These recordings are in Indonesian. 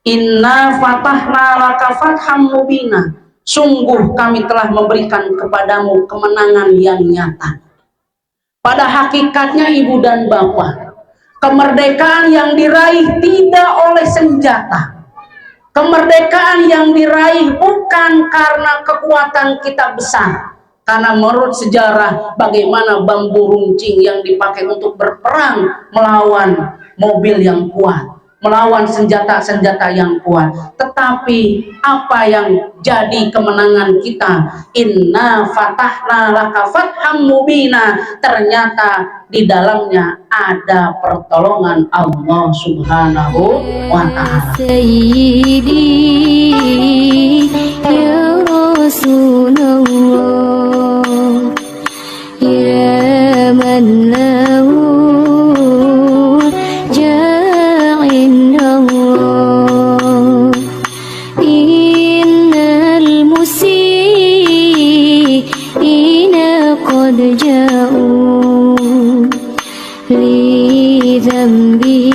Inna fatahna laka fatham mubina, sungguh kami telah memberikan kepadamu kemenangan yang nyata. Pada hakikatnya ibu dan bapak, kemerdekaan yang diraih tidak oleh senjata. Kemerdekaan yang diraih bukan karena kekuatan kita besar. Karena menurut sejarah, bagaimana bambu runcing yang dipakai untuk berperang melawan mobil yang kuat, melawan senjata-senjata yang kuat. Tetapi apa yang jadi kemenangan kita? Inna fatahna laka fatham mubina. Ternyata di dalamnya ada pertolongan Allah Subhanahu wa ta'ala. Sayyidi ya Rasulullah, ya man lahu ja'in Allah, innal musiina qad ja'u li dhanbi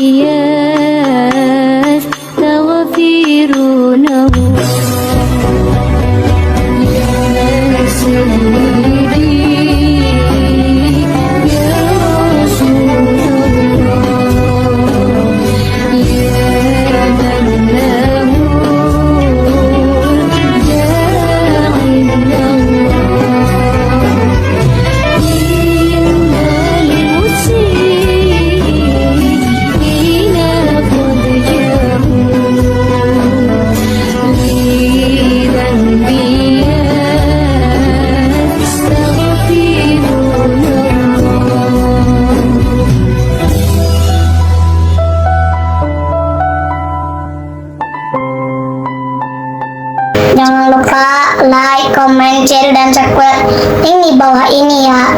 Jangan lupa like, comment, share, dan subscribe link di bawah ini ya.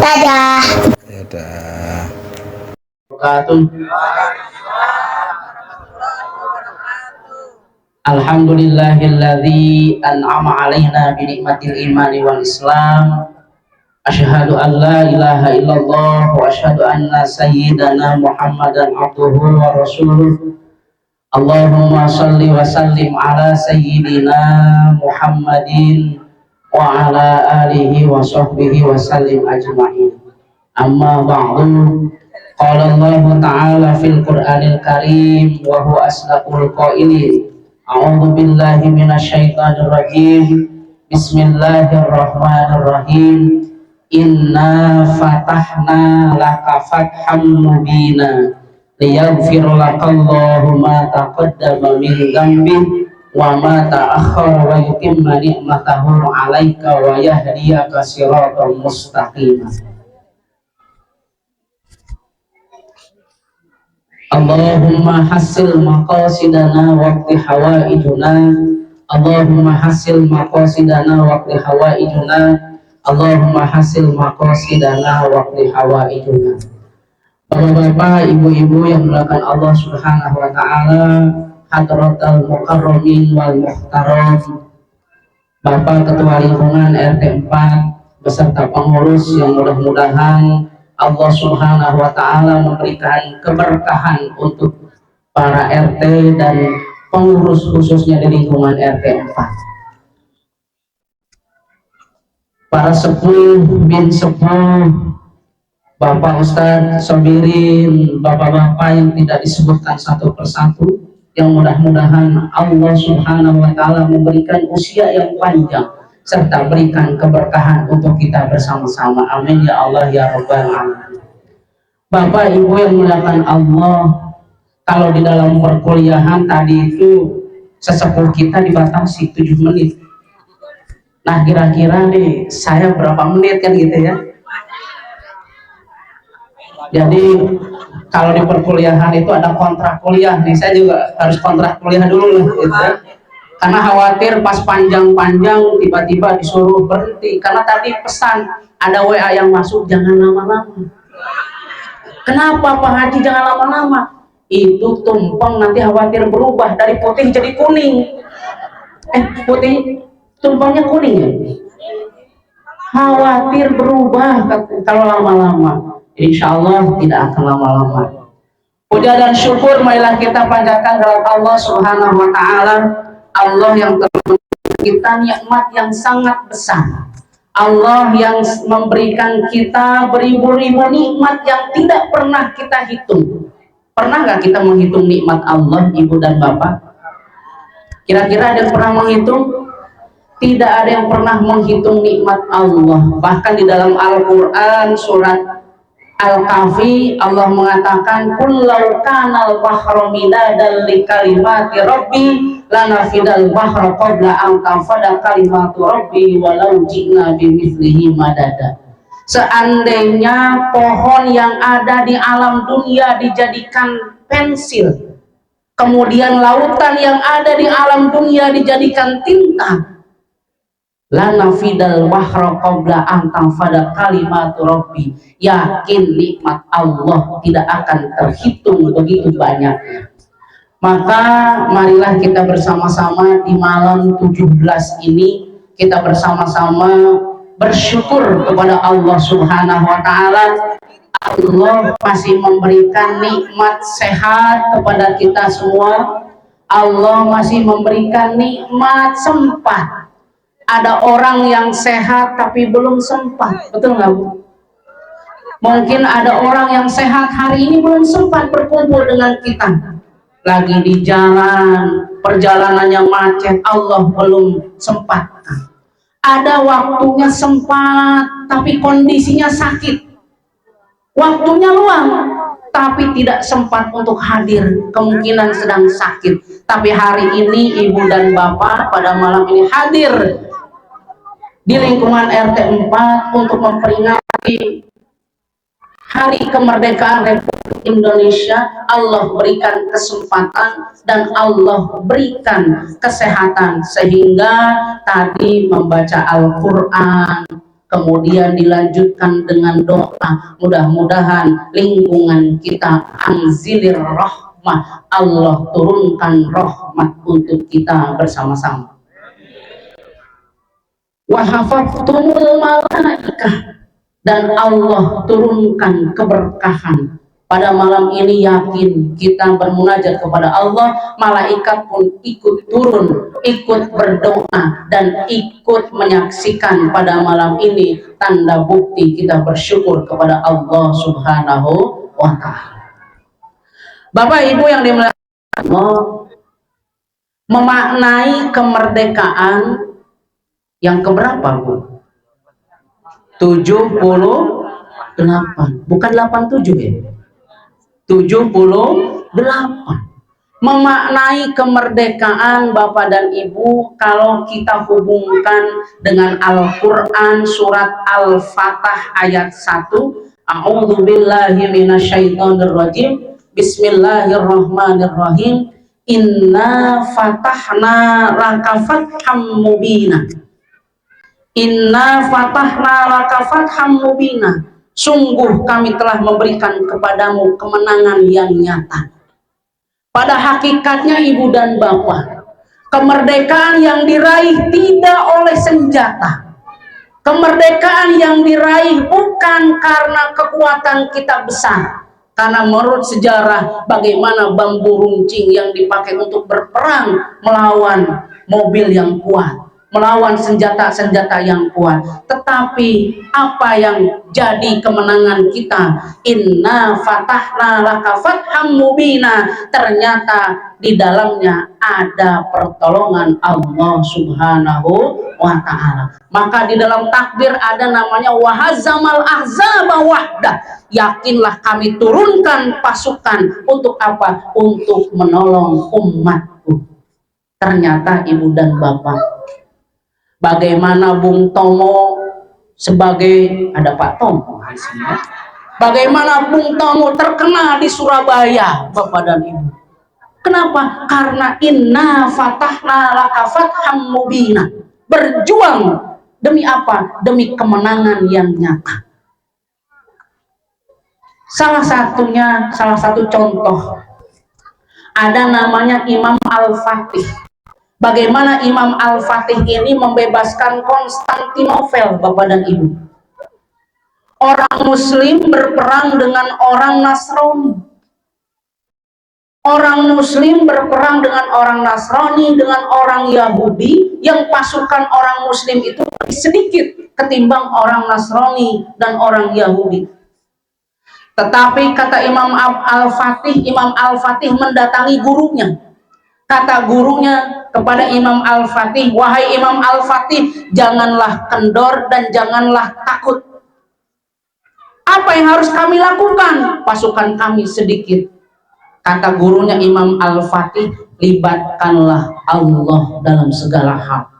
Dadah. Dadah. Alhamdulillahilladzi an'ama alaina bi nikmatil imani wal islam. Asyhadu an la ilaha illallah wa asyhadu anna sayyidana Muhammadan abduhu wa rasuluh. Allahumma salli wa sallim ala sayyidina Muhammadin wa ala alihi wa sahbihi wa sallim ajma'in. Amma ba'du, qala Allah ta'ala fil Qur'anil Karim wa huwa asdaqul qailin. A'udzu billahi minasyaitonir rajim. Bismillahirrahmanirrahim. Inna fatahna laka fatham mubina liyaghfir lakallahu ma taqaddama min dzambik wa ma ta'akhkhara wa yutimma ni'matahu 'alaika wa yahdiyaka siratan mustaqima. Allahumma hassil maqasidana waqti hawaijuna. Allahumma hassil maqasidana waqti hawaijuna. Allahumma hassil maqasidana waqti hawaijuna. Bapak-bapak, ibu-ibu yang dimuliakan Allah Subhanahu wa ta'ala, hadratal mukarramin wal muhtaram, Bapak Ketua Lingkungan RT 4 beserta pengurus yang mudah-mudahan Allah Subhanahu wa ta'ala memberikan keberkahan untuk para RT dan pengurus khususnya di lingkungan RT 4. Para sepuh bin sepuh, Bapak Ustadz Sobirin, bapak-bapak yang tidak disebutkan satu persatu, yang mudah-mudahan Allah Subhanahu wa ta'ala memberikan usia yang panjang serta berikan keberkahan untuk kita bersama-sama. Amin ya Allah ya Rabbal alamin. Bapak Ibu yang muliakan Allah, kalau di dalam perkuliahan tadi itu sesepuh kita dibatasi 7 menit. Nah kira-kira nih saya berapa menit kan gitu ya. Jadi kalau di perkuliahan itu ada kontrak kuliah nih, saya juga harus kontrak kuliah dulu gitu ya. Karena khawatir pas panjang-panjang tiba-tiba disuruh berhenti. Karena tadi pesan ada WA yang masuk, jangan lama-lama. Kenapa Pak Haji jangan lama-lama? Itu tumpeng nanti khawatir berubah dari putih jadi kuning. Putih tumpengnya kuning ya? Khawatir berubah kalau lama-lama. Insya Allah tidak akan lama-lama. Puja dan syukur marilah kita panjatkan kepada Allah Subhanahu wa taala, Allah yang telah memberikan kita nikmat yang sangat besar. Allah yang memberikan kita beribu-ribu nikmat yang tidak pernah kita hitung. Pernah nggak kita menghitung nikmat Allah, Ibu dan Bapak? Kira-kira ada yang pernah menghitung? Tidak ada yang pernah menghitung nikmat Allah. Bahkan di dalam Al-Quran surat Al-Kahfi Allah mengatakan kullau kanal bahru midadan li kalimati rabbi lanafidal bahru qabla an tanfada kalimatu rabbi walau ji'na bimithlihi madada. Seandainya pohon yang ada di alam dunia dijadikan pensil, kemudian lautan yang ada di alam dunia dijadikan tinta, lanafidal bahra qabla an tanfada kalimatu rabbi, yakin nikmat Allah tidak akan terhitung begitu banyaknya. Maka marilah kita bersama-sama di malam 17 ini kita bersama-sama bersyukur kepada Allah Subhanahu wa taala. Allah masih memberikan nikmat sehat kepada kita semua. Allah masih memberikan nikmat sempat. Ada orang yang sehat tapi belum sempat, betul nggak Bu? Mungkin ada orang yang sehat hari ini belum sempat berkumpul dengan kita, lagi di jalan, perjalanannya macet, Allah belum sempat. Ada waktunya sempat tapi kondisinya sakit, waktunya luang tapi tidak sempat untuk hadir, kemungkinan sedang sakit. Tapi hari ini Ibu dan Bapak pada malam ini hadir di lingkungan RT 4 untuk memperingati Hari Kemerdekaan Republik Indonesia. Allah berikan kesempatan dan Allah berikan kesehatan sehingga tadi membaca Al-Quran, kemudian dilanjutkan dengan doa. Mudah-mudahan lingkungan kita anzilir rahmah, Allah turunkan rahmat untuk kita bersama-sama. Wahafaftumul malaikah, dan Allah turunkan keberkahan. Pada malam ini yakin kita bermunajat kepada Allah, malaikat pun ikut turun, ikut berdoa dan ikut menyaksikan pada malam ini tanda bukti kita bersyukur kepada Allah Subhanahu wa ta'ala. Bapak Ibu yang dimuliakan Allah, memaknai kemerdekaan yang keberapa Bu? 78, bukan 87 ya? 78. Memaknai kemerdekaan Bapak dan Ibu kalau kita hubungkan dengan Al-Quran surat Al-Fatah ayat 1, A'udzubillahi minasyaitonirrajim, Bismillahirrahmanirrahim, Inna fatahna laka fatham mubina. Inna fatahna laka fatham mubina. Sungguh kami telah memberikan kepadamu kemenangan yang nyata. Pada hakikatnya Ibu dan Bapak, kemerdekaan yang diraih tidak oleh senjata. Kemerdekaan yang diraih bukan karena kekuatan kita besar. Karena menurut sejarah bagaimana bambu runcing yang dipakai untuk berperang melawan mobil yang kuat, melawan senjata-senjata yang kuat. Tetapi apa yang jadi kemenangan kita? Inna fatahna laka fatham mubina. Ternyata di dalamnya ada pertolongan Allah Subhanahu wa ta'ala. Maka di dalam takbir ada namanya wahazamal ahzaba wahda. Yakinlah kami turunkan pasukan untuk apa? Untuk menolong umatku. Ternyata Ibu dan Bapak, bagaimana Bung Tomo sebagai, ada Pak Tomo di sini ya. Bagaimana Bung Tomo terkenal di Surabaya, Bapak dan Ibu. Kenapa? Karena inna fatahna laka fatham mubina. Berjuang demi apa? Demi kemenangan yang nyata. Salah satu contoh ada namanya Imam Al-Fatih. Bagaimana Imam Al-Fatih ini membebaskan Konstantinopel, Bapak dan Ibu. Orang Muslim berperang dengan orang Nasrani. Orang Muslim berperang dengan orang Nasrani, dengan orang Yahudi, yang pasukan orang Muslim itu lebih sedikit ketimbang orang Nasrani dan orang Yahudi. Tetapi kata Imam Al-Fatih mendatangi gurunya. Kata gurunya kepada Imam Al-Fatih, wahai Imam Al-Fatih, janganlah kendor dan janganlah takut. Apa yang harus kami lakukan? Pasukan kami sedikit. Kata gurunya Imam Al-Fatih, libatkanlah Allah dalam segala hal.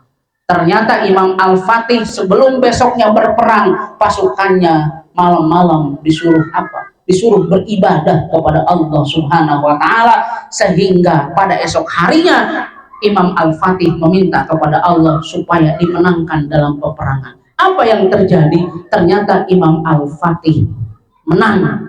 Ternyata Imam Al-Fatih sebelum besoknya berperang, pasukannya malam-malam disuruh apa? Disuruh beribadah kepada Allah Subhanahu wa Ta'ala, sehingga pada esok harinya Imam Al-Fatih meminta kepada Allah supaya dimenangkan dalam peperangan. Apa yang terjadi? Ternyata Imam Al-Fatih menang.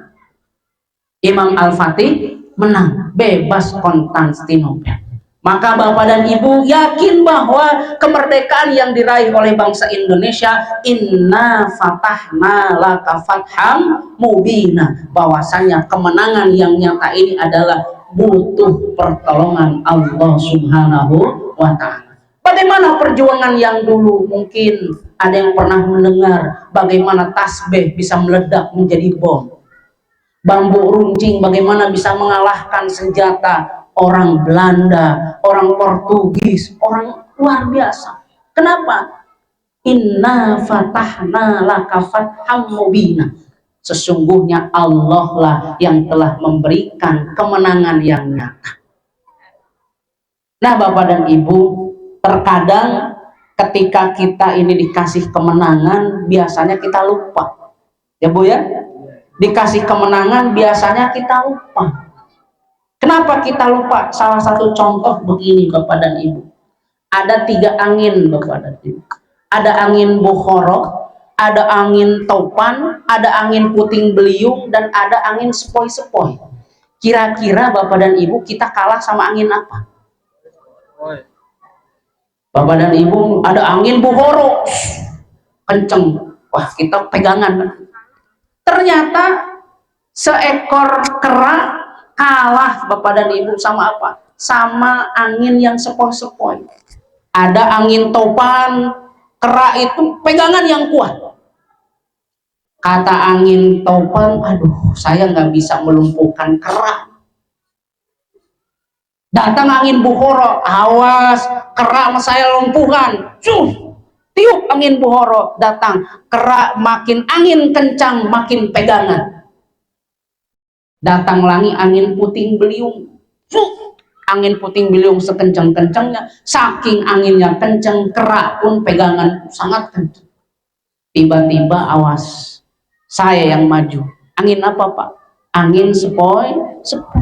Imam Al-Fatih menang, bebas Konstantinopel. Maka Bapak dan Ibu yakin bahwa kemerdekaan yang diraih oleh bangsa Indonesia, inna fatahna laka fatham mubina, bahwasanya kemenangan yang nyata ini adalah butuh pertolongan Allah Subhanahu wa Ta'ala. Bagaimana perjuangan yang dulu? Mungkin ada yang pernah mendengar bagaimana tasbih bisa meledak menjadi bom. Bambu runcing bagaimana bisa mengalahkan senjata orang Belanda, orang Portugis, orang luar biasa. Kenapa? Inna fatahna laka fatham mubina. Sesungguhnya Allah lah yang telah memberikan kemenangan yang nyata. Nah Bapak dan Ibu, terkadang ketika kita ini dikasih kemenangan, biasanya kita lupa. Ya Bu ya? Dikasih kemenangan biasanya kita lupa. Kenapa kita lupa? Salah satu contoh begini Bapak dan Ibu. Ada 3 angin Bapak dan Ibu. Ada angin Bukhara, ada angin Topan, ada angin puting beliung, dan ada angin sepoi-sepoi. Kira-kira Bapak dan Ibu kita kalah sama angin apa? Bapak dan Ibu, ada angin Bukhara, kenceng. Wah, kita pegangan. Ternyata seekor kera kalah Bapak dan Ibu sama apa? Sama angin yang sepoi-sepoi. Ada angin Topan, kera itu pegangan yang kuat. Kata angin Topan, aduh saya nggak bisa melumpuhkan kera. Datang angin Bukhara, awas kera saya lumpuhkan. Tiup angin Bukhara, datang kera, makin angin kencang makin pegangan. Datang lagi angin puting beliung, angin puting beliung sekencang-kencangnya, saking anginnya kencang kera pun pegangan sangat kencang. Tiba-tiba awas saya yang maju. Angin apa Pak? Angin sepoi-sepoi.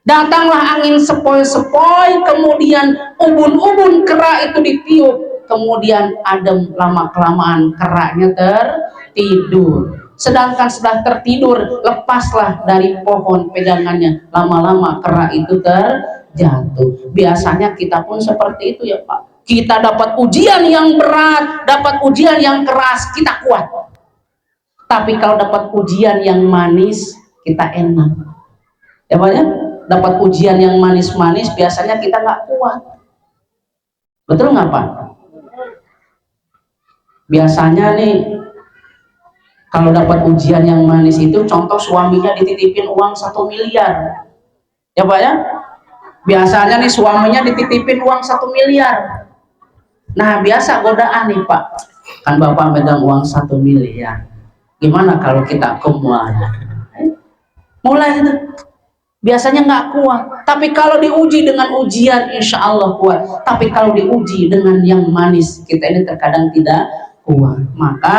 Datanglah angin sepoi-sepoi, kemudian ubun-ubun kera itu ditiup. Kemudian adem, lama-kelamaan keranya tertidur. Sedangkan setelah tertidur, lepaslah dari pohon pegangannya. Lama-lama kera itu terjatuh. Biasanya kita pun seperti itu ya Pak. Kita dapat ujian yang berat, dapat ujian yang keras, kita kuat. Tapi kalau dapat ujian yang manis, kita enak. Ya Pak ya? Dapat ujian yang manis-manis, biasanya kita nggak kuat. Betul nggak Pak? Biasanya nih kalau dapat ujian yang manis itu, contoh suaminya dititipin uang 1 miliar ya Pak ya. Biasanya nih suaminya dititipin uang 1 miliar. Nah biasa godaan nih Pak, kan Bapak megang uang 1 miliar, gimana kalau kita kemana? Mulai itu biasanya nggak kuat. Tapi kalau diuji dengan ujian, insya Allah kuat. Tapi kalau diuji dengan yang manis, kita ini terkadang tidak kuat. Maka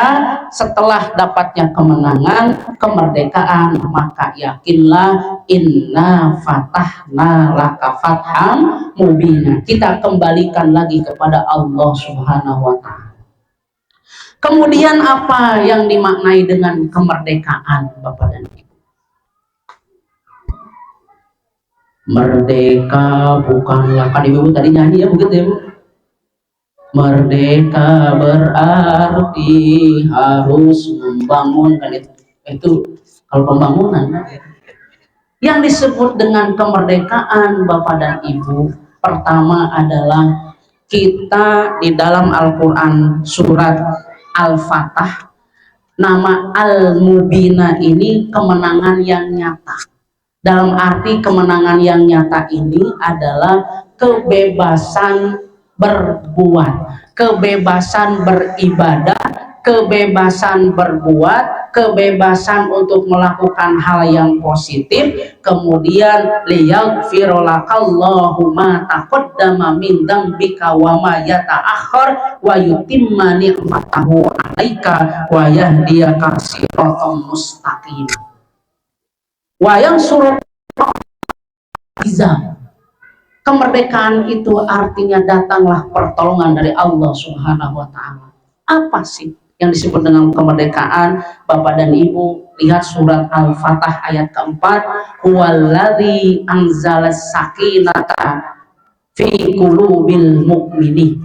setelah dapatnya kemenangan, kemerdekaan, maka yakinlah inna fatahna laka fatham mubina. Kita kembalikan lagi kepada Allah Subhanahu wa Ta'ala. Kemudian apa yang dimaknai dengan kemerdekaan Bapak dan Ibu? Merdeka bukanlah, kan Ibu tadi nyanyi ya begitu ya Bu? Merdeka berarti harus membangun, kan itu kalau pembangunan. Yang disebut dengan kemerdekaan Bapak dan Ibu, pertama adalah kita di dalam Al-Quran surat Al-Fatah, nama Al-Mubina ini kemenangan yang nyata. Dalam arti kemenangan yang nyata ini adalah kebebasan berbuat, kebebasan beribadah, kebebasan berbuat, kebebasan untuk melakukan hal yang positif, kemudian liyaghfirolakallahu ma taqaddama min dzambika wa ma yata'akhkhar wa yutimma ni'matahu 'alaika wa yahdiyaka siratan mustaqim. Wayang surat Iza. Kemerdekaan itu artinya datanglah pertolongan dari Allah Subhanahu wa taala. Apa sih yang disebut dengan kemerdekaan? Bapak dan Ibu, lihat surat Al-Fatah ayat keempat, huwallazi anzalas sakinata fi qulubil mu'minin.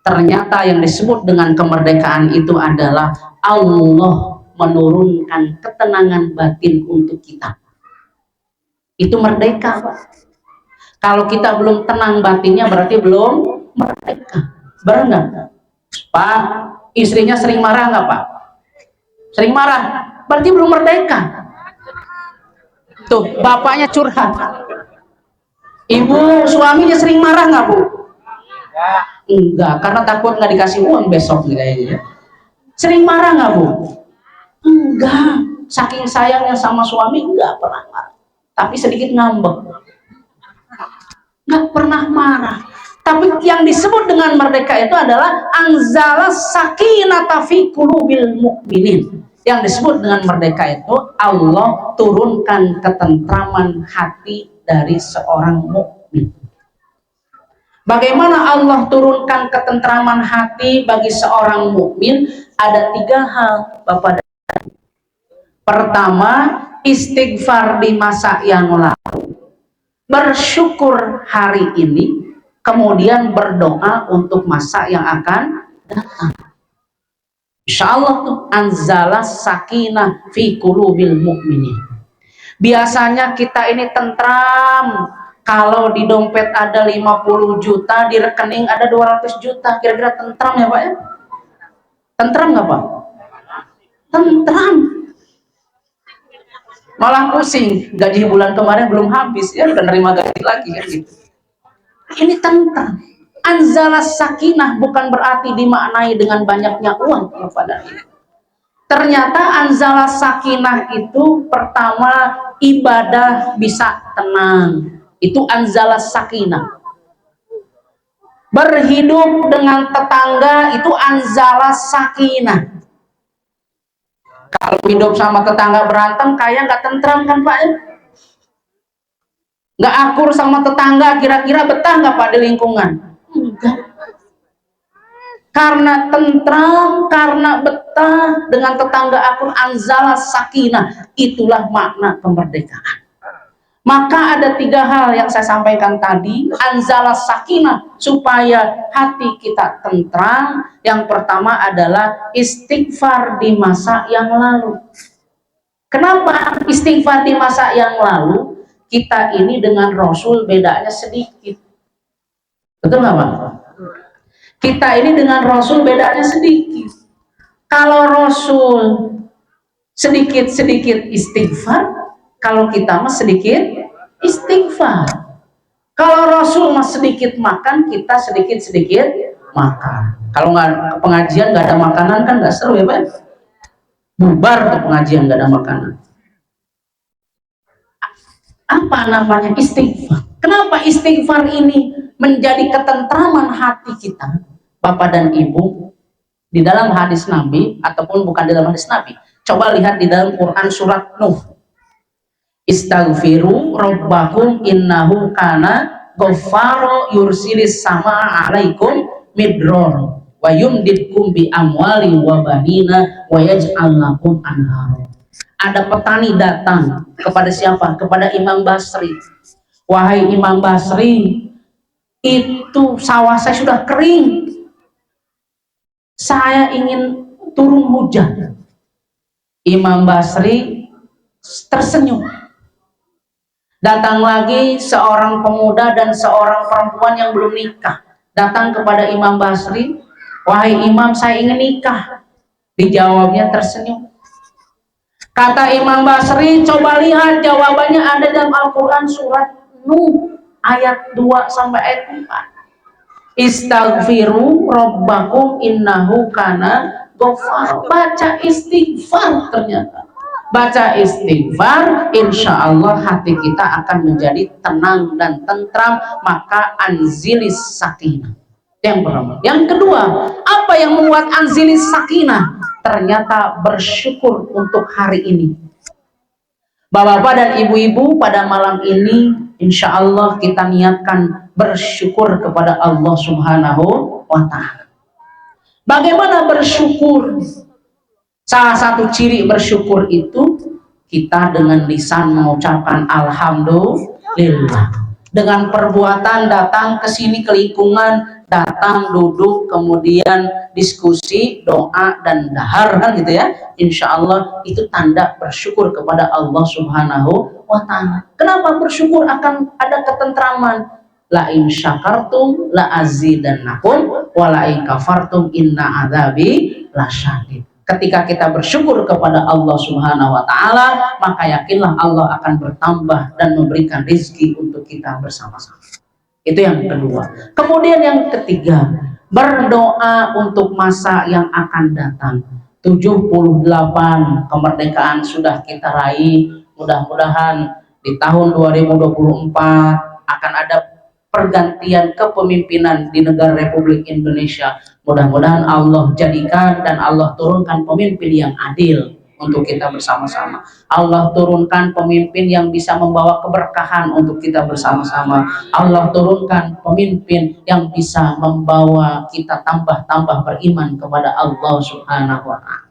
Ternyata yang disebut dengan kemerdekaan itu adalah Allah menurunkan ketenangan batin untuk kita. Itu merdeka. Kalau kita belum tenang batinnya berarti belum merdeka. Benar nggak? Pak, istrinya sering marah nggak Pak? Sering marah, berarti belum merdeka. Tuh, bapaknya curhat. Ibu suaminya sering marah nggak Bu? Enggak, karena takut nggak dikasih uang besok nih kayaknya. Sering marah nggak Bu? Enggak, saking sayangnya sama suami enggak pernah marah. Tapi sedikit ngambek, nggak pernah marah. Tapi yang disebut dengan merdeka itu adalah anzala sakinata fi qulubil mu'minin. Yang disebut dengan merdeka itu Allah turunkan ketentraman hati dari seorang mukmin. Bagaimana Allah turunkan ketentraman hati bagi seorang mukmin? Ada 3 hal, Bapak. Pertama, istighfar di masa yang lalu, bersyukur hari ini, kemudian berdoa untuk masa yang akan datang. Insya Allah tuh anzala sakinah fi qulubil mu'minin. Biasanya kita ini tentram kalau di dompet ada 50 juta, di rekening ada 200 juta, kira-kira tentram ya Pak ya? Tentram nggak Pak? Tentram. Malah pusing, gaji bulan kemarin belum habis, ya udah nerima gaji lagi kan gitu. Ini tentang anzala sakinah bukan berarti dimaknai dengan banyaknya uang kepada ini. Ternyata anzala sakinah itu pertama ibadah bisa tenang, itu anzala sakinah. Berhidup dengan tetangga itu anzala sakinah. Kalau hidup sama tetangga berantem, kayak nggak tentram kan Pak? Nggak akur sama tetangga, kira-kira betah nggak Pak di lingkungan? Enggak. Karena tentram, karena betah dengan tetangga akur, anzala sakinah. Itulah makna kemerdekaan. Maka ada 3 hal yang saya sampaikan tadi, anzala sakinah, supaya hati kita tentram. Yang pertama adalah istighfar di masa yang lalu. Kenapa istighfar di masa yang lalu? Kita ini dengan Rasul bedanya sedikit. Betul nggak Pak? Kita ini dengan Rasul bedanya sedikit. Kalau Rasul sedikit-sedikit istighfar, kalau kita mah sedikit istighfar. Kalau Rasul mah sedikit makan, kita sedikit-sedikit makan. Kalau nggak pengajian nggak ada makanan kan nggak seru ya Pak? Bubar ke pengajian nggak ada makanan. Apa namanya istighfar? Kenapa istighfar ini menjadi ketentraman hati kita, Bapak dan Ibu? Di dalam hadis Nabi ataupun bukan di dalam hadis Nabi, coba lihat di dalam Quran surat Nuh. Istaghfiru rabbakum innahu kana ghaffaro yursilis sama alaikum midror wa yumditkum bi amwali wa banina wa yaj'al lakum anhar. Ada petani datang kepada siapa? Kepada Imam Basri. Wahai Imam Basri, itu sawah saya sudah kering. Saya ingin turun hujan. Imam Basri tersenyum. Datang lagi seorang pemuda dan seorang perempuan yang belum nikah, datang kepada Imam Basri, wahai Imam, saya ingin nikah. Dijawabnya tersenyum. Kata Imam Basri, coba lihat jawabannya ada dalam Al-Quran surat Nuh ayat 2 sampai ayat 4. Istaghfiru rabbakum innahu kana ghafar. Baca istighfar ternyata. Baca istighfar, insya Allah hati kita akan menjadi tenang dan tentram, maka anzilis sakinah. Yang pertama. Yang kedua, apa yang membuat anzilis sakinah? Ternyata bersyukur untuk hari ini. Bapak-bapak dan ibu-ibu, pada malam ini insya Allah kita niatkan bersyukur kepada Allah Subhanahu wa Ta'ala. Bagaimana bersyukur? Salah satu ciri bersyukur itu kita dengan lisan mengucapkan alhamdulillah. Dengan perbuatan datang ke sini ke lingkungan, datang duduk kemudian diskusi, doa dan dahar kan gitu ya. Insya Allah itu tanda bersyukur kepada Allah Subhanahu wa Ta'ala. Kenapa bersyukur akan ada ketentraman? La in syakartum la azidannakum wa la in kafartum inna adzabi lasyadid. Ketika kita bersyukur kepada Allah Subhanahu wa Ta'ala, maka yakinlah Allah akan bertambah dan memberikan rezeki untuk kita bersama-sama. Itu yang kedua. Kemudian yang ketiga, berdoa untuk masa yang akan datang. 78 kemerdekaan sudah kita raih. Mudah-mudahan di tahun 2024 akan ada pergantian kepemimpinan di negara Republik Indonesia. Mudah-mudahan Allah jadikan dan Allah turunkan pemimpin yang adil untuk kita bersama-sama. Allah turunkan pemimpin yang bisa membawa keberkahan untuk kita bersama-sama. Allah turunkan pemimpin yang bisa membawa kita tambah-tambah beriman kepada Allah Subhanahu wa Ta'ala.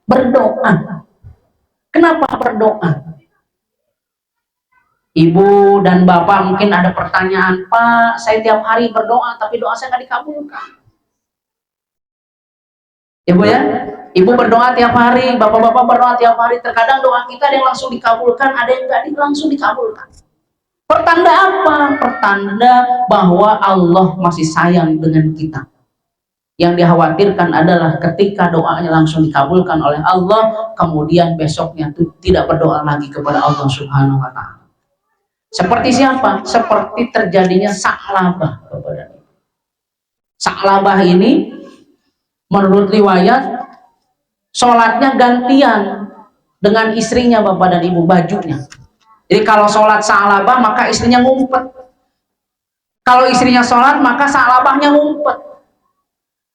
Berdoa. Kenapa berdoa? Ibu dan bapak mungkin ada pertanyaan, Pak, saya tiap hari berdoa tapi doa saya nggak dikabulkan. Ibu ya, ibu berdoa tiap hari, bapak-bapak berdoa tiap hari. Terkadang doa kita ada yang langsung dikabulkan, ada yang nggak langsung dikabulkan. Pertanda apa? Pertanda bahwa Allah masih sayang dengan kita. Yang dikhawatirkan adalah ketika doanya langsung dikabulkan oleh Allah, kemudian besoknya tuh tidak berdoa lagi kepada Allah Subhanahu wa Ta'ala. Seperti siapa? Seperti terjadinya Sa'labah. Sa'labah ini menurut riwayat sholatnya gantian dengan istrinya, bapak dan ibu, bajunya. Jadi kalau sholat Sa'labah maka istrinya ngumpet. Kalau istrinya sholat maka Sa'labahnya ngumpet.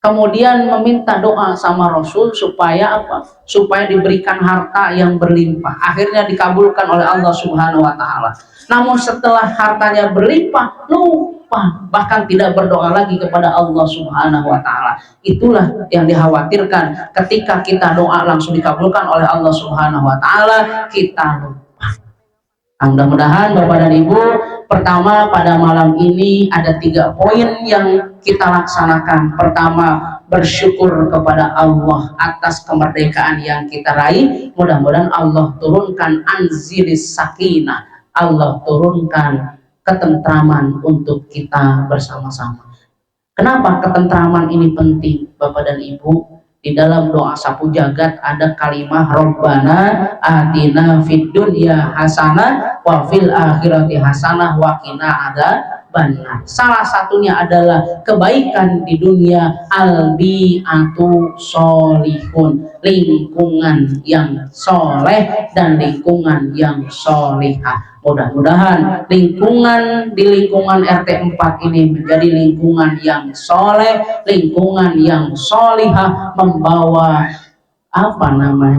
Kemudian meminta doa sama Rasul supaya apa? Supaya diberikan harta yang berlimpah. Akhirnya dikabulkan oleh Allah Subhanahu wa Ta'ala. Namun setelah hartanya berlimpah, lupa, bahkan tidak berdoa lagi kepada Allah Subhanahu wa Ta'ala. Itulah yang dikhawatirkan ketika kita doa langsung dikabulkan oleh Allah Subhanahu wa Ta'ala, kita lupa. Mudah-mudahan Bapak dan Ibu, pertama pada malam ini ada 3 poin yang kita laksanakan. Pertama, bersyukur kepada Allah atas kemerdekaan yang kita raih. Mudah-mudahan Allah turunkan anzilis sakinah, Allah turunkan ketentraman untuk kita bersama-sama. Kenapa ketentraman ini penting, Bapak dan Ibu? Di dalam doa sapu jagat ada kalimat Rabbana atina fid dunya hasanah wa fil akhirati hasanah wa qina adzabannar. Salah satunya adalah kebaikan di dunia, albi'atu sholihun, lingkungan yang soleh dan lingkungan yang solihah. Mudah-mudahan lingkungan di lingkungan RT 4 ini menjadi lingkungan yang soleh, lingkungan yang solihah, membawa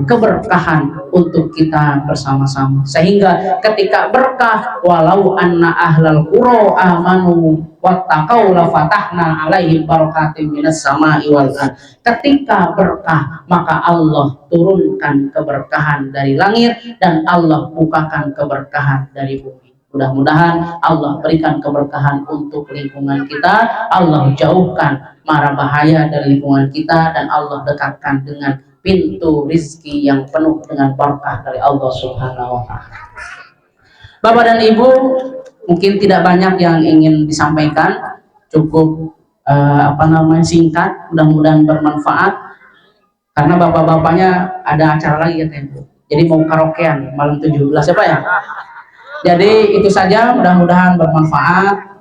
keberkahan untuk kita bersama-sama, sehingga ketika berkah, walau anna ahlal qura amanu wattaqau la fatahna alaihim barakatim minas sama'i wal ardh. Ketika berkah, maka Allah turunkan keberkahan dari langit dan Allah bukakan keberkahan dari bumi. Mudah-mudahan Allah berikan keberkahan untuk lingkungan kita, Allah jauhkan mara bahaya dari lingkungan kita, dan Allah dekatkan dengan pintu rizki yang penuh dengan berkah dari Allah Subhanahu wa Ta'ala. Bapak dan Ibu, mungkin tidak banyak yang ingin disampaikan, cukup singkat, mudah-mudahan bermanfaat. Karena bapak-bapaknya ada acara lagi ya Tempo. Jadi mau karaokean malam 17 ya Pak ya. Jadi itu saja, mudah-mudahan bermanfaat.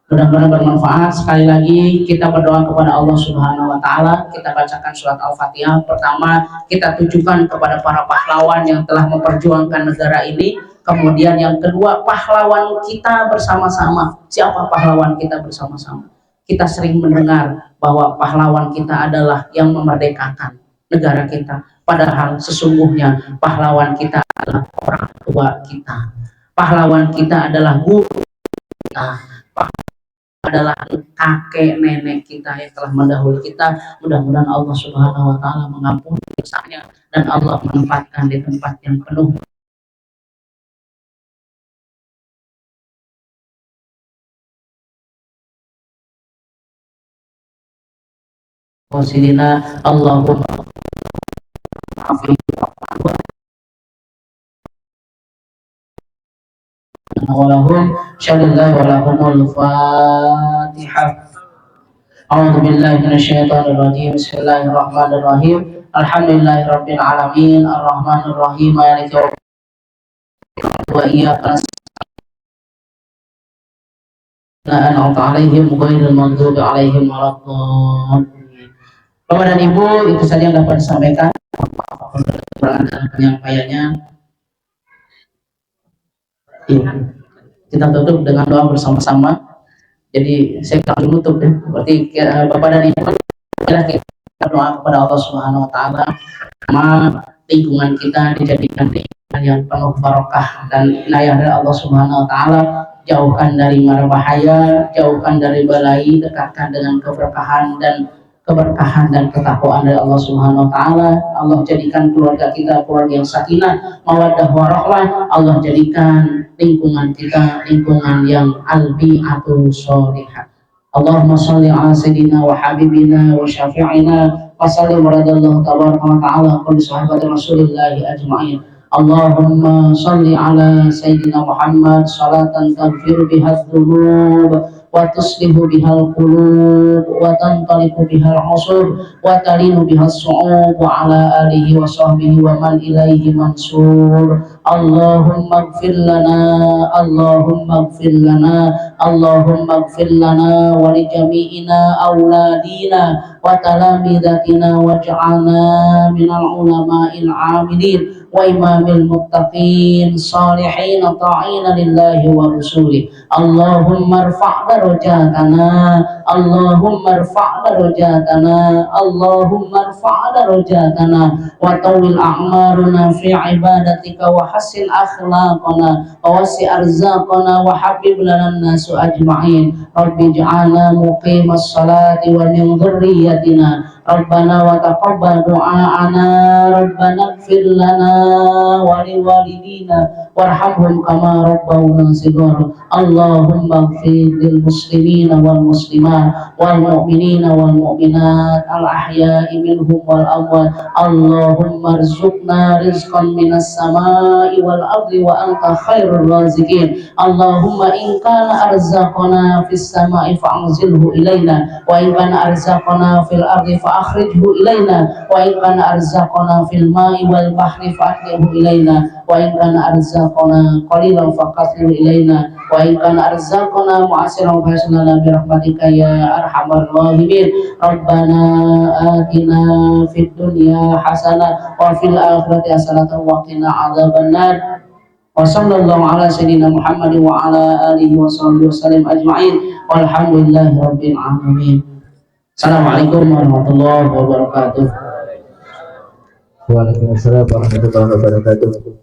Mudah-mudahan bermanfaat. Sekali lagi kita berdoa kepada Allah Subhanahu wa taala. Kita bacakan surat Al-Fatihah. Pertama, kita tujukan kepada para pahlawan yang telah memperjuangkan negara ini. Kemudian yang kedua, pahlawan kita bersama-sama. Siapa pahlawan kita bersama-sama? Kita sering mendengar bahwa pahlawan kita adalah yang memerdekakan negara kita. Padahal sesungguhnya pahlawan kita adalah orang tua kita. Pahlawan kita adalah guru kita. Adalah kakek nenek kita yang telah mendahului kita. Mudah-mudahan Allah Subhanahu wa taala mengampuni dosanya dan Allah menempatkan di tempat yang penuh wasilina. Allahumma walahum syallallahu walahumul fatihah. A'udzu billahi minasyaitonir rajim. Bismillahirrahmanirrahim. Alhamdulillahirabbil alamin arrahmanir rahim maliki yaumiddin wa iyyaka nasta'in an'amta 'alaihim ghairil maghdubi 'alaihim waladdallin. Bapak dan Ibu, itu saja yang dapat disampaikan. Penyampaiannya. Kita tutup dengan doa bersama-sama. Jadi saya akan menutup ya. Berarti Bapak dan Ibu, kita doa kepada Allah Subhanahu wa taala, sama lingkungan kita dijadikan lingkungan yang penuh barokah dan inayah dari Allah Subhanahu wa taala. Jauhkan dari mara bahaya, jauhkan dari balai, dekatkan dengan keberkahan dan ketakwaan dari Allah Subhanahu wa taala. Allah jadikan keluarga kita keluarga yang sakinah, mawaddah warahmah. Allah jadikan lingkungan kita lingkungan yang albi'atu sholihah. Allahumma sholli ala sayyidina wa habibina wa syafi'ina wa sallim radallahu tabaraka wa ta'ala kulli sahabati rasulillahi ajma'in. Allahumma sholli ala sayyidina Muhammad salatan taghfiru biha dzunub wa tuslihu bihal qulub wa tantaliqu bihal usub wa talinu bihas su'ub wa ala alihi wa sahbihi wa man ilaihi mansur. Allahumma ighfir lana Allahumma ighfir lana Allahumma ighfir lana wa li jami'ina auladina wa talamidatina waj'alna minal ulama'il 'amilin wa imamil muttaqin salihin ta'ina lillahi wa rasuli. Allahumma irfa' darajatana Allahumma irfa' darajatana Allahumma irfa' darajatana wa tawil a'maruna fi ibadatika wa hassin akhlaqana wa wasi' arzaqana wa habib lana nasu ajma'in. Rabbi ij'alna muqimas salati wa min dhurriyyatina Rabbana wa taqabbal du'a'ana Rabbana ighfir lana wa liwalidina warhamhum kama rabbawna shighara. Allahumma ighfir lil muslimina wal muslimat wal mu'minina wal mu'minat al ahya'i minhum wal amwat. Allahumma arzuqna rizqan minas sama'i wal ardi wa anta khairur raziqin. Allahumma in kana arzaqana fis sama'i fa'anzilhu ilaina wa in kana arzaqana fil ardi akhrijhu ilaina wa in kana arzaqana fil ma'i wal bahri fa'adhihu ilaina wa in kana arzaqana qalilan faqathhu ilaina wa in kana arzaqana mu'asiran faslana bi rahmatika ya arhamar rahimin. Rabbana atina fid dunya hasanah wa fil akhirati hasanah wa qina adzabannar. Wa sallallahu ala sayyidina Muhammad wa ala alihi wa sahbihi wasallam ajma'in walhamdulillahi rabbil alamin. Assalamualaikum warahmatullahi wabarakatuh. Waalaikumsalam warahmatullahi wabarakatuh.